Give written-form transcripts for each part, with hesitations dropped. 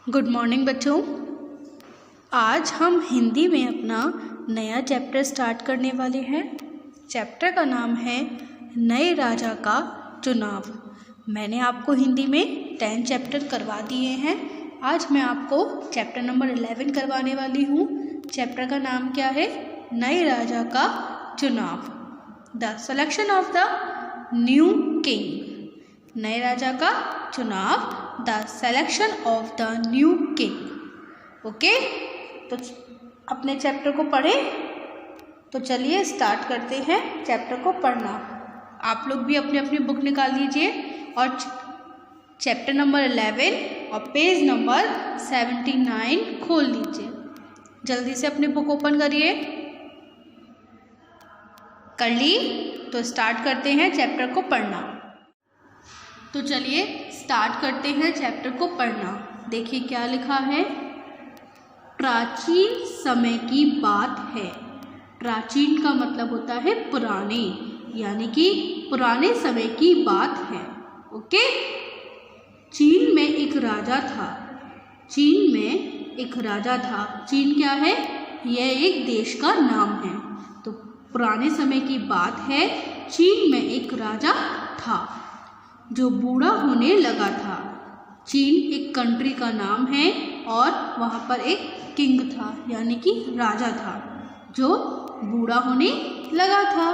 Good morning बच्चों। आज हम हिंदी में अपना नया चैप्टर स्टार्ट करने वाले हैं। चैप्टर का नाम है नए राजा का चुनाव। मैंने आपको हिंदी में 10 चैप्टर करवा दिए हैं। आज मैं आपको चैप्टर नंबर 11 करवाने वाली हूँ। चैप्टर का नाम क्या है? नए राजा का चुनाव, the selection of the new king. नए राजा का चुनाव, the selection of the new king. Okay, तो अपने चैप्टर को पढ़ें। तो चलिए स्टार्ट करते हैं चैप्टर को पढ़ना। आप लोग भी अपनी अपनी बुक निकाल लीजिए और चैप्टर नंबर 11 और पेज नंबर 79 खोल लीजिए। जल्दी से अपनी बुक ओपन करिए। कर ली? तो स्टार्ट करते हैं चैप्टर को पढ़ना। तो चलिए स्टार्ट करते हैं चैप्टर को पढ़ना। देखिए क्या लिखा है। प्राचीन समय की बात है। प्राचीन का मतलब होता है पुराने, यानी कि पुराने समय की बात है। ओके। चीन में एक राजा था। चीन में एक राजा था। चीन क्या है? यह एक देश का नाम है। तो पुराने समय की बात है। चीन में एक राजा था जो बूढ़ा होने लगा था। चीन एक कंट्री का नाम है और वहाँ पर एक किंग था, यानी कि राजा था जो बूढ़ा होने लगा था।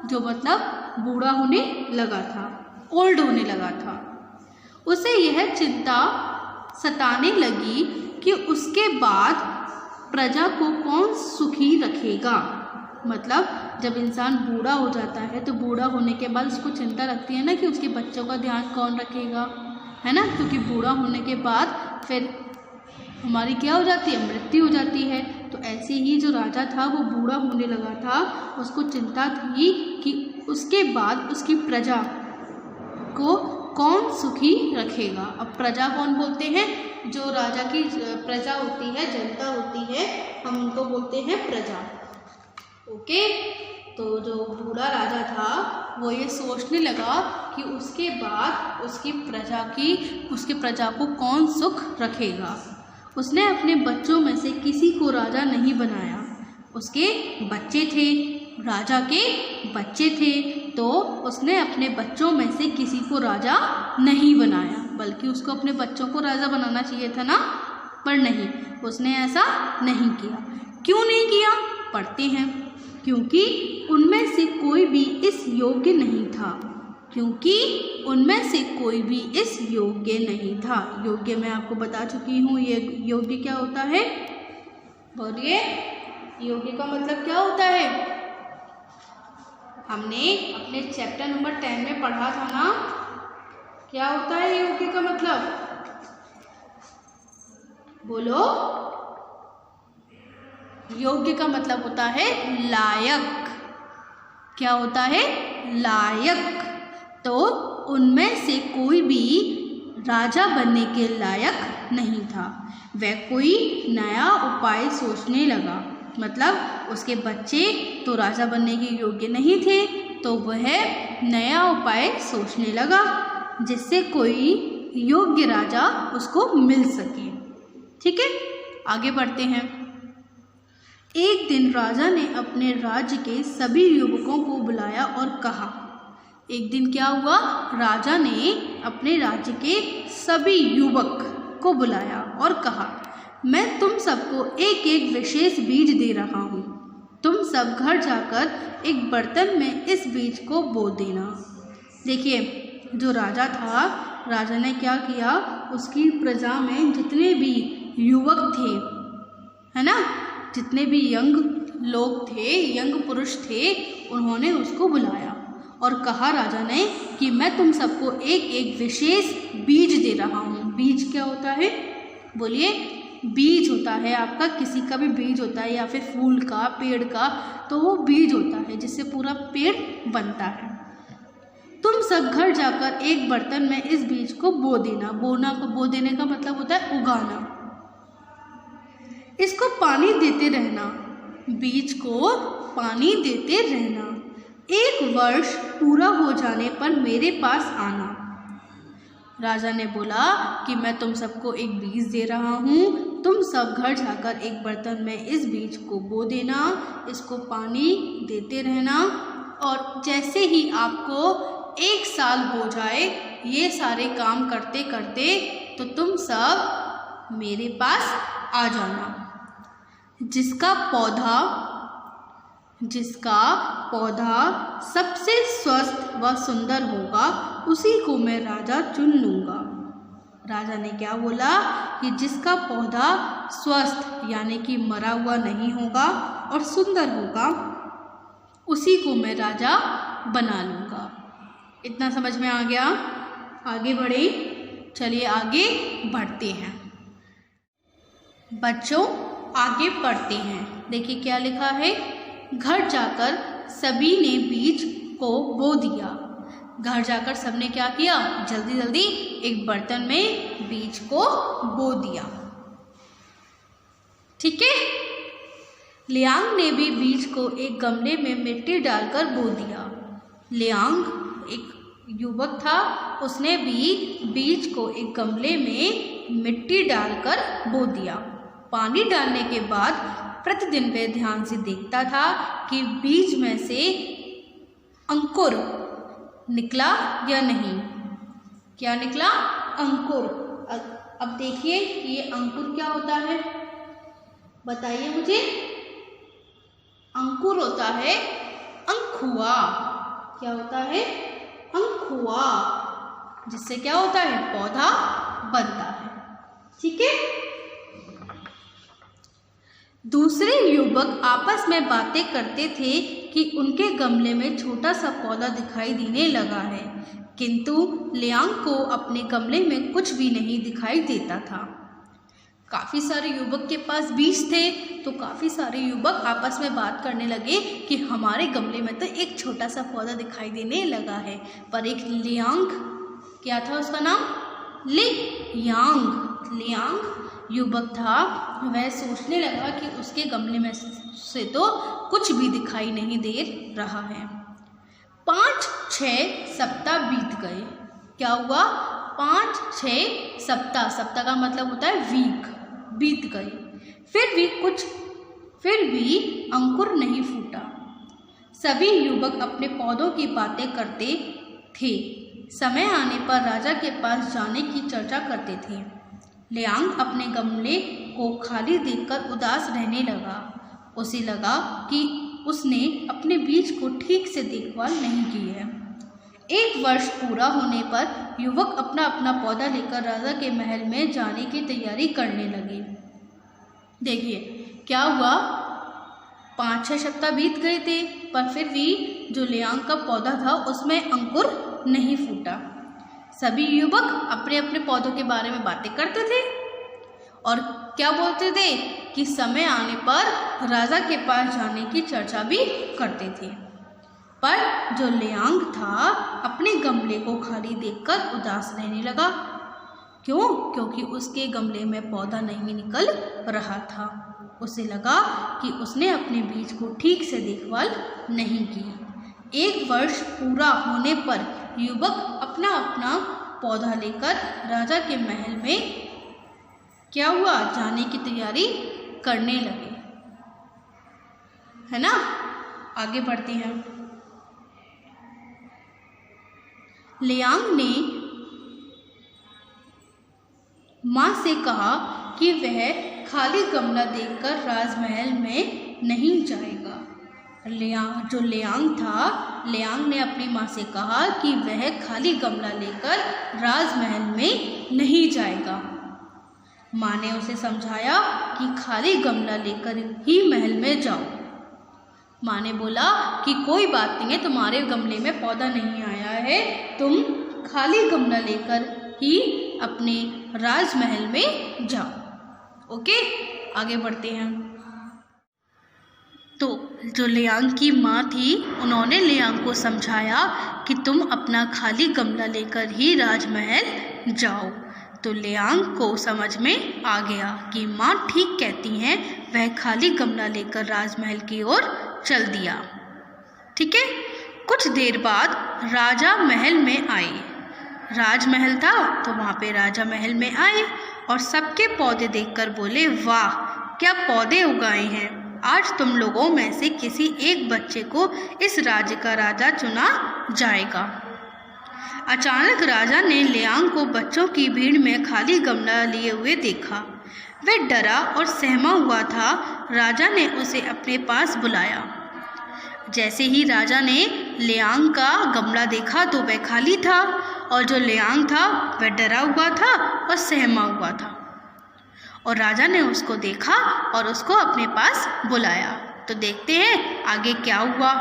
जो मतलब बूढ़ा होने लगा था, ओल्ड होने लगा था। उसे यह चिंता सताने लगी कि उसके बाद प्रजा को कौन सुखी रखेगा। मतलब जब इंसान बूढ़ा हो जाता है तो बूढ़ा होने के बाद उसको चिंता लगती है ना कि उसके बच्चों का ध्यान कौन रखेगा, है ना। क्योंकि बूढ़ा होने के बाद फिर हमारी क्या हो जाती है? मृत्यु हो जाती है। तो ऐसे ही जो राजा था वो बूढ़ा होने लगा था। उसको चिंता थी कि उसके बाद उसकी प्रजा को कौन सुखी रखेगा। अब प्रजा कौन बोलते हैं? जो राजा की प्रजा होती है, जनता होती है, हम उनको बोलते हैं प्रजा। ओके। तो जो बूढ़ा राजा था वो ये सोचने लगा कि उसके बाद उसकी प्रजा को कौन सुख रखेगा। उसने अपने बच्चों में से किसी को राजा नहीं बनाया। उसके बच्चे थे, राजा के बच्चे थे, तो उसने अपने बच्चों में से किसी को राजा नहीं बनाया। बल्कि उसको अपने बच्चों को राजा बनाना चाहिए था ना, पर नहीं, उसने ऐसा नहीं किया। क्यों नहीं किया? पढ़ते हैं। क्योंकि उनमें से कोई भी इस योग्य नहीं था। क्योंकि उनमें से कोई भी इस योग्य नहीं था। योग्य मैं आपको बता चुकी हूँ। ये योग्य क्या होता है? बोलिए, योग्य का मतलब क्या होता है? हमने अपने चैप्टर नंबर 10 में पढ़ा था ना। क्या होता है योग्य का मतलब? बोलो। योग्य का मतलब होता है लायक। क्या होता है? लायक। तो उनमें से कोई भी राजा बनने के लायक नहीं था। वह कोई नया उपाय सोचने लगा। मतलब उसके बच्चे तो राजा बनने के योग्य नहीं थे, तो वह नया उपाय सोचने लगा जिससे कोई योग्य राजा उसको मिल सके। ठीक है, आगे बढ़ते हैं। एक दिन राजा ने अपने राज्य के सभी युवकों को बुलाया और कहा। एक दिन क्या हुआ? राजा ने अपने राज्य के सभी युवक को बुलाया और कहा, मैं तुम सबको एक एक विशेष बीज दे रहा हूँ। तुम सब घर जाकर एक बर्तन में इस बीज को बो देना। देखिए, जो राजा था, राजा ने क्या किया? उसकी प्रजा में जितने भी युवक थे, है ना, जितने भी यंग लोग थे, यंग पुरुष थे, उन्होंने उसको बुलाया और कहा राजा ने कि मैं तुम सबको एक एक विशेष बीज दे रहा हूँ। बीज क्या होता है? बोलिए। बीज होता है आपका, किसी का भी बीज होता है, या फिर फूल का, पेड़ का, तो वो बीज होता है जिससे पूरा पेड़ बनता है। तुम सब घर जाकर एक बर्तन में इस बीज को बो देना। बो देने का मतलब होता है उगाना। इसको पानी देते रहना। बीज को पानी देते रहना। 1 वर्ष पूरा हो जाने पर मेरे पास आना। राजा ने बोला कि मैं तुम सबको एक बीज दे रहा हूँ, तुम सब घर जाकर एक बर्तन में इस बीज को बो देना, इसको पानी देते रहना, और जैसे ही आपको 1 साल हो जाए ये सारे काम करते करते, तो तुम सब मेरे पास आ जाना। जिसका पौधा सबसे स्वस्थ व सुंदर होगा उसी को मैं राजा चुन लूँगा। राजा ने क्या बोला कि जिसका पौधा स्वस्थ यानी कि मरा हुआ नहीं होगा और सुंदर होगा उसी को मैं राजा बना लूँगा। इतना समझ में आ गया? आगे बढ़े, चलिए आगे बढ़ते हैं। बच्चों आगे पढ़ते हैं। देखिए क्या लिखा है, घर जाकर सभी ने बीज को बो दिया। घर जाकर सबने क्या किया, जल्दी जल्दी एक बर्तन में बीज को बो दिया। ठीक है। लियांग ने भी बीज को एक गमले में मिट्टी डालकर बो दिया। लियांग एक युवक था, उसने भी बीज को एक गमले में मिट्टी डालकर बो दिया। पानी डालने के बाद प्रतिदिन वह ध्यान से देखता था कि बीज में से अंकुर निकला या नहीं। क्या निकला? अंकुर। अब देखिए ये अंकुर क्या होता है, बताइए मुझे। अंकुर होता है अंकुआ। क्या होता है? अंकुआ, जिससे क्या होता है, पौधा बनता है। ठीक है। दूसरे युवक आपस में बातें करते थे कि उनके गमले में छोटा सा पौधा दिखाई देने लगा है, किंतु लियांग को अपने गमले में कुछ भी नहीं दिखाई देता था। काफ़ी सारे युवक के पास बीज थे, तो काफ़ी सारे युवक आपस में बात करने लगे कि हमारे गमले में तो एक छोटा सा पौधा दिखाई देने लगा है, पर एक लियांग, क्या था उसका नाम, लियांग युवक था, वह सोचने लगा कि उसके गमले में से तो कुछ भी दिखाई नहीं दे रहा है। 5-6 सप्ताह बीत गए। क्या हुआ? 5-6 सप्ताह, सप्ताह का मतलब होता है वीक, बीत गए। फिर भी अंकुर नहीं फूटा। सभी युवक अपने पौधों की बातें करते थे। समय आने पर राजा के पास जाने की चर्चा करते थे। लियांग अपने गमले को खाली देखकर उदास रहने लगा। उसे लगा कि उसने अपने बीज को ठीक से देखभाल नहीं की है। 1 वर्ष पूरा होने पर युवक अपना अपना पौधा लेकर राजा के महल में जाने की तैयारी करने लगे। देखिए क्या हुआ, 5-6 सप्ताह बीत गए थे, पर फिर भी जो लियांग का पौधा था उसमें अंकुर नहीं फूटा। सभी युवक अपने अपने पौधों के बारे में बातें करते थे और क्या बोलते थे कि समय आने पर राजा के पास जाने की चर्चा भी करते थे। पर जो लियांग था अपने गमले को खाली देखकर उदास रहने लगा। क्यों? क्योंकि उसके गमले में पौधा नहीं निकल रहा था। उसे लगा कि उसने अपने बीज को ठीक से देखभाल नहीं की। 1 वर्ष पूरा होने पर युवक अपना अपना पौधा लेकर राजा के महल में क्या हुआ, जाने की तैयारी करने लगे, है ना। आगे बढ़ते हैं। लियांग ने माँ से कहा कि वह खाली गमला देखकर राजमहल में नहीं जाएगा। जो लियांग था, लियांग ने अपनी माँ से कहा कि वह खाली गमला लेकर राजमहल में नहीं जाएगा। माँ ने उसे समझाया कि खाली गमला लेकर ही महल में जाओ। माँ ने बोला कि कोई बात नहीं है, तुम्हारे गमले में पौधा नहीं आया है, तुम खाली गमला लेकर ही अपने राजमहल में जाओ। ओके, आगे बढ़ते हैं। तो जो लियांग की माँ थी उन्होंने लियांग को समझाया कि तुम अपना खाली गमला लेकर ही राजमहल जाओ। तो लियांग को समझ में आ गया कि माँ ठीक कहती हैं, वह खाली गमला लेकर राजमहल की ओर चल दिया। ठीक है। कुछ देर बाद राजा महल में आए। राजमहल था तो वहाँ पे राजा महल में आए और सबके पौधे देखकर बोले, वाह क्या पौधे उगाए हैं, आज तुम लोगों में से किसी एक बच्चे को इस राज्य का राजा चुना जाएगा। अचानक राजा ने लियांग को बच्चों की भीड़ में खाली गमला लिए हुए देखा। वह डरा और सहमा हुआ था। राजा ने उसे अपने पास बुलाया। जैसे ही राजा ने लियांग का गमला देखा तो वह खाली था और जो लियांग था वह डरा हुआ था और सहमा हुआ था। और राजा ने उसको देखा और उसको अपने पास बुलाया। तो देखते हैं आगे क्या हुआ।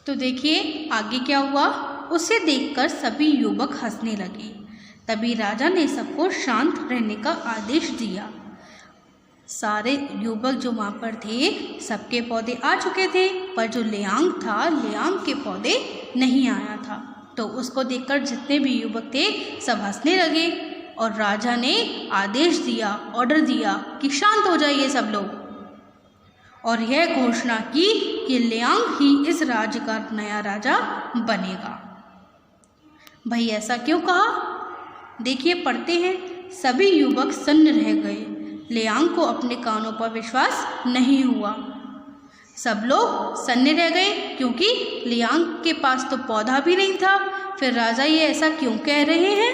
तो देखिए आगे क्या हुआ। उसे देखकर सभी युवक हंसने लगे। तभी राजा ने सबको शांत रहने का आदेश दिया। सारे युवक जो वहाँ पर थे सबके पौधे आ चुके थे, पर जो लियांग था लियांग के पौधे नहीं आया था। तो उसको देखकर जितने भी युवक थे सब हंसने लगे और राजा ने आदेश दिया, ऑर्डर दिया कि शांत हो जाइए सब लोग, और यह घोषणा की कि लियांग ही इस राज्य का नया राजा बनेगा। भाई ऐसा क्यों कहा, देखिए पढ़ते हैं। सभी युवक सन्न रह गए। लियांग को अपने कानों पर विश्वास नहीं हुआ। सब लोग सन्ने रह गए क्योंकि लियांग के पास तो पौधा भी नहीं था। फिर राजा ये ऐसा क्यों कह रहे हैं।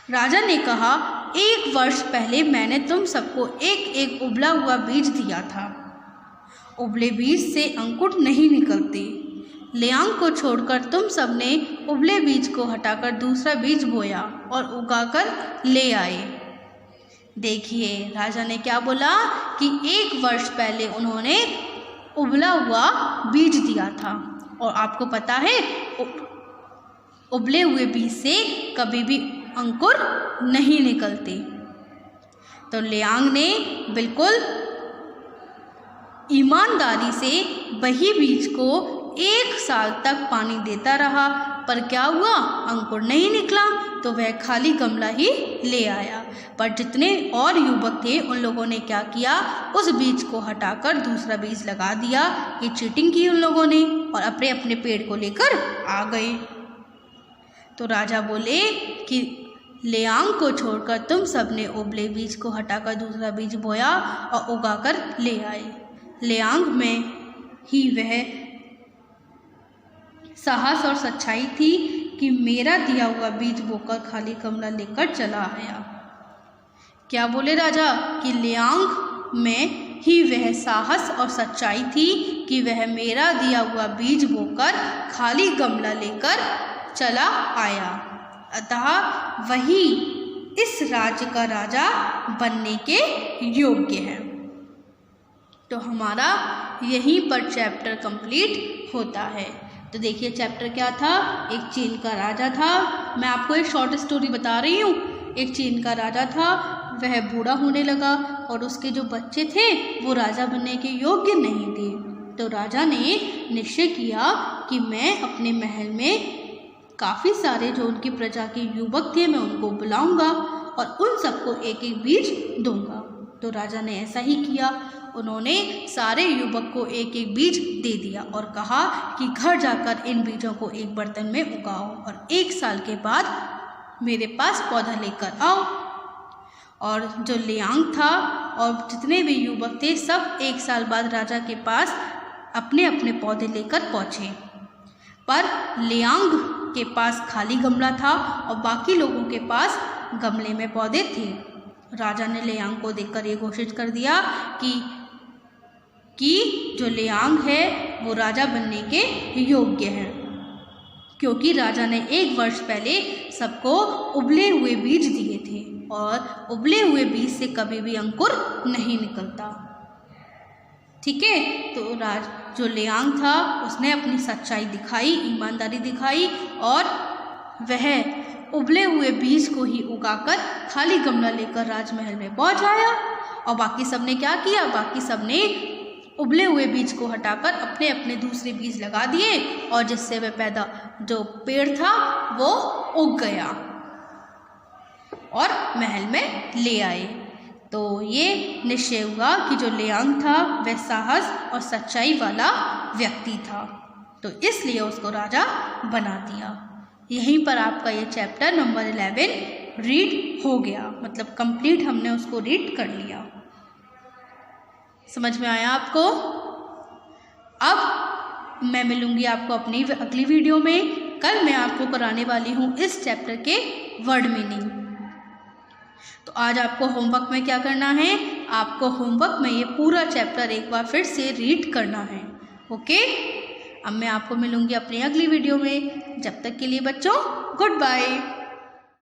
राजा ने कहा, 1 वर्ष पहले मैंने तुम सबको एक एक उबला हुआ बीज दिया था। उबले बीज से अंकुर नहीं निकलते। लियांग को छोड़कर तुम सबने उबले बीज को हटाकर दूसरा बीज बोया और उगाकर ले आए। देखिए राजा ने क्या बोला कि 1 वर्ष पहले उन्होंने उबला हुआ बीज दिया था, और आपको पता है उबले हुए बीज से कभी भी अंकुर नहीं निकलते। तो लियांग ने बिल्कुल ईमानदारी से वही बीज को 1 साल तक पानी देता रहा, पर क्या हुआ, अंकुर नहीं निकला। तो वह खाली गमला ही ले आया। पर जितने और युवक थे उन लोगों ने क्या किया, उस बीज को हटाकर दूसरा बीज लगा दिया। ये चीटिंग की उन लोगों ने और अपने अपने पेड़ को लेकर आ गए। तो राजा बोले कि लियांग को छोड़कर तुम सबने उबले बीज को हटाकर दूसरा बीज बोया और उगाकर ले आए। लियांग में ही वह साहस और सच्चाई थी कि मेरा दिया हुआ बीज बोकर खाली गमला लेकर चला आया। क्या बोले राजा कि लियांग में ही वह साहस और सच्चाई थी कि वह मेरा दिया हुआ बीज बोकर खाली गमला लेकर चला आया, अतः वही इस राज्य का राजा बनने के योग्य है। तो हमारा यहीं पर चैप्टर कंप्लीट होता है। तो देखिए चैप्टर क्या था, एक चीन का राजा था। मैं आपको एक शॉर्ट स्टोरी बता रही हूँ। एक चीन का राजा था, वह बूढ़ा होने लगा और उसके जो बच्चे थे वो राजा बनने के योग्य नहीं थे। तो राजा ने निश्चय किया कि मैं अपने महल में काफ़ी सारे जो उनकी प्रजा के युवक थे मैं उनको बुलाऊंगा और उन सबको एक एक बीज दूंगा। तो राजा ने ऐसा ही किया। उन्होंने सारे युवक को एक एक बीज दे दिया और कहा कि घर जाकर इन बीजों को एक बर्तन में उगाओ और 1 साल के बाद मेरे पास पौधा लेकर आओ। और जो लियांग था और जितने भी युवक थे सब 1 साल बाद राजा के पास अपने अपने पौधे लेकर पहुँचे। पर लियांग के पास खाली गमला था और बाकी लोगों के पास गमले में पौधे थे। राजा ने लियांग को देखकर ये घोषित कर दिया कि जो लियांग है वो राजा बनने के योग्य है, क्योंकि राजा ने 1 वर्ष पहले सबको उबले हुए बीज दिए थे और उबले हुए बीज से कभी भी अंकुर नहीं निकलता। ठीक है, तो जो लियांग था उसने अपनी सच्चाई दिखाई, ईमानदारी दिखाई और वह उबले हुए बीज को ही उगाकर खाली गमला लेकर राजमहल में पहुंच आया। और बाकी सबने क्या किया, बाकी सबने उबले हुए बीज को हटाकर अपने अपने दूसरे बीज लगा दिए और जिससे वह जो पेड़ था वो उग गया और महल में ले आए। तो ये निश्चय हुआ कि जो लियांग था वह साहस और सच्चाई वाला व्यक्ति था, तो इसलिए उसको राजा बना दिया। यहीं पर आपका ये चैप्टर नंबर 11 रीड हो गया, मतलब कंप्लीट हमने उसको रीड कर लिया। समझ में आया आपको? अब मैं मिलूँगी आपको अपनी अगली वीडियो में। कल मैं आपको कराने वाली हूँ इस चैप्टर के वर्ड मीनिंग। तो आज आपको होमवर्क में क्या करना है, आपको होमवर्क में ये पूरा चैप्टर एक बार फिर से रीड करना है। ओके, अब मैं आपको मिलूँगी अपनी अगली वीडियो में। जब तक के लिए बच्चों, गुड बाय।